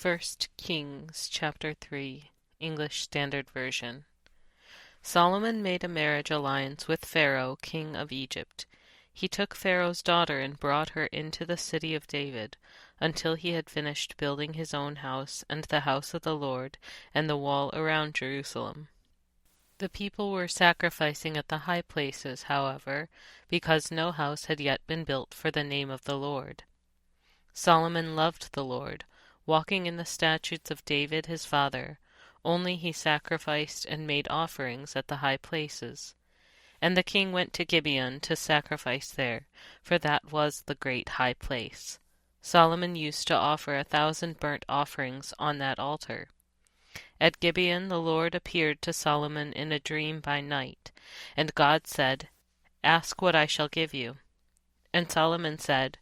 First Kings chapter 3, English Standard Version. Solomon made a marriage alliance with Pharaoh, king of Egypt. He took Pharaoh's daughter and brought her into the city of David, until he had finished building his own house and the house of the Lord and the wall around Jerusalem. The people were sacrificing at the high places, however, because no house had yet been built for the name of the Lord. Solomon loved the Lord, walking in the statutes of David his father. Only he sacrificed and made offerings at the high places. And the king went to Gibeon to sacrifice there, for that was the great high place. Solomon used to offer 1,000 burnt offerings on that altar. At Gibeon the Lord appeared to Solomon in a dream by night, and God said, "Ask what I shall give you." And Solomon said,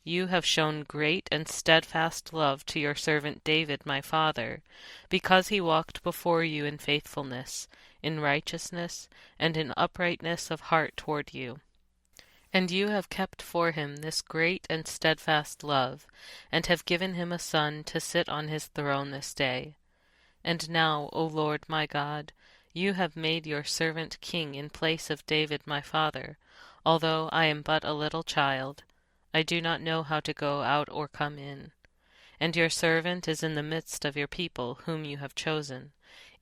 "You have shown great and steadfast love to your servant David my father, because he walked before you in faithfulness, in righteousness, and in uprightness of heart toward you. And you have kept for him this great and steadfast love, and have given him a son to sit on his throne this day. And now, O Lord my God, you have made your servant king in place of David my father, although I am but a little child. I do not know how to go out or come in. And your servant is in the midst of your people whom you have chosen,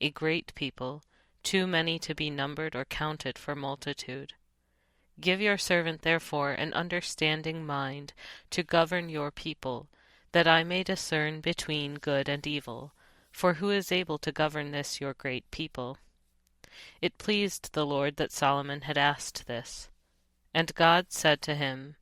a great people, too many to be numbered or counted for multitude. Give your servant therefore an understanding mind to govern your people, that I may discern between good and evil. For who is able to govern this your great people?" It pleased the Lord that Solomon had asked this. And God said to him,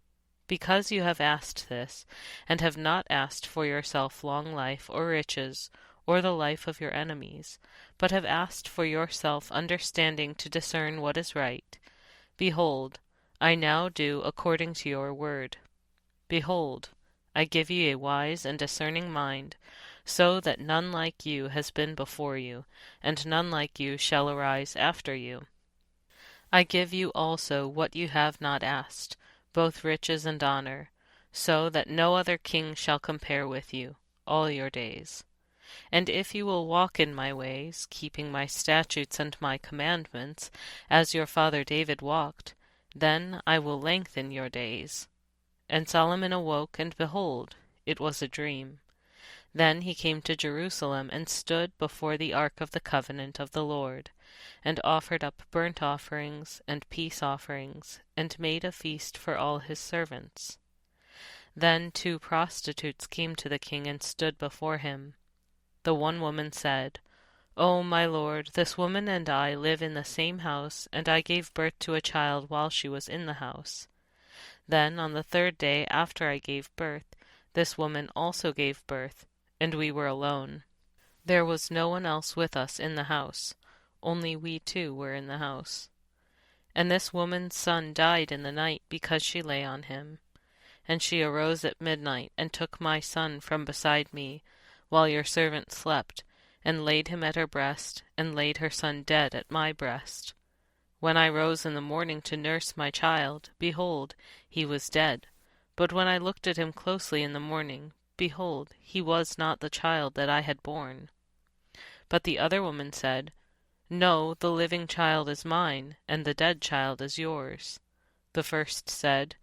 "Because you have asked this, and have not asked for yourself long life or riches, or the life of your enemies, but have asked for yourself understanding to discern what is right, behold, I now do according to your word. Behold, I give you a wise and discerning mind, so that none like you has been before you, and none like you shall arise after you. I give you also what you have not asked, both riches and honor, so that no other king shall compare with you all your days. And if you will walk in my ways, keeping my statutes and my commandments, as your father David walked, then I will lengthen your days." And Solomon awoke, and behold, it was a dream. Then he came to Jerusalem, and stood before the ark of the covenant of the Lord, and offered up burnt offerings and peace offerings, and made a feast for all his servants. Then 2 prostitutes came to the king and stood before him. The one woman said, "O my lord, this woman and I live in the same house, and I gave birth to a child while she was in the house. Then on the 3rd day after I gave birth, this woman also gave birth, and we were alone. There was no one else with us in the house, only we 2 were in the house. And this woman's son died in the night because she lay on him. And she arose at midnight, and took my son from beside me, while your servant slept, and laid him at her breast, and laid her son dead at my breast. When I rose in the morning to nurse my child, behold, he was dead. But when I looked at him closely in the morning, behold, he was not the child that I had borne." But the other woman said, "No, the living child is mine, and the dead child is yours." The first said,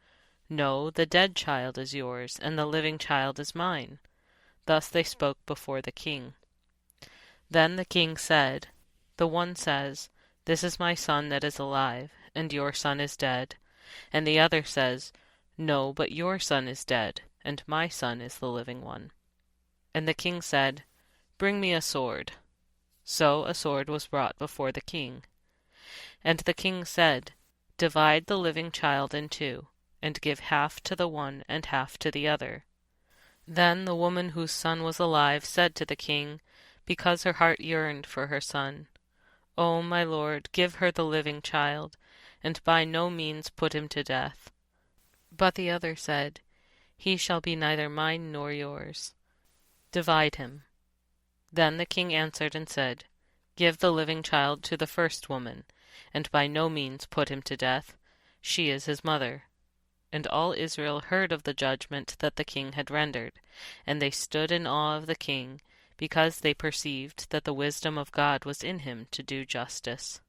"No, the dead child is yours, and the living child is mine." Thus they spoke before the king. Then the king said, "The one says, 'This is my son that is alive, and your son is dead.' And the other says, 'No, but your son is dead, and my son is the living one.'" And the king said, "Bring me a sword." So a sword was brought before the king. And the king said, "Divide the living child in 2, and give half to the one and half to the other." Then the woman whose son was alive said to the king, because her heart yearned for her son, "O my lord, give her the living child, and by no means put him to death." But the other said, "He shall be neither mine nor yours. Divide him." Then the king answered and said, "Give the living child to the first woman, and by no means put him to death. She is his mother." And all Israel heard of the judgment that the king had rendered, and they stood in awe of the king, because they perceived that the wisdom of God was in him to do justice.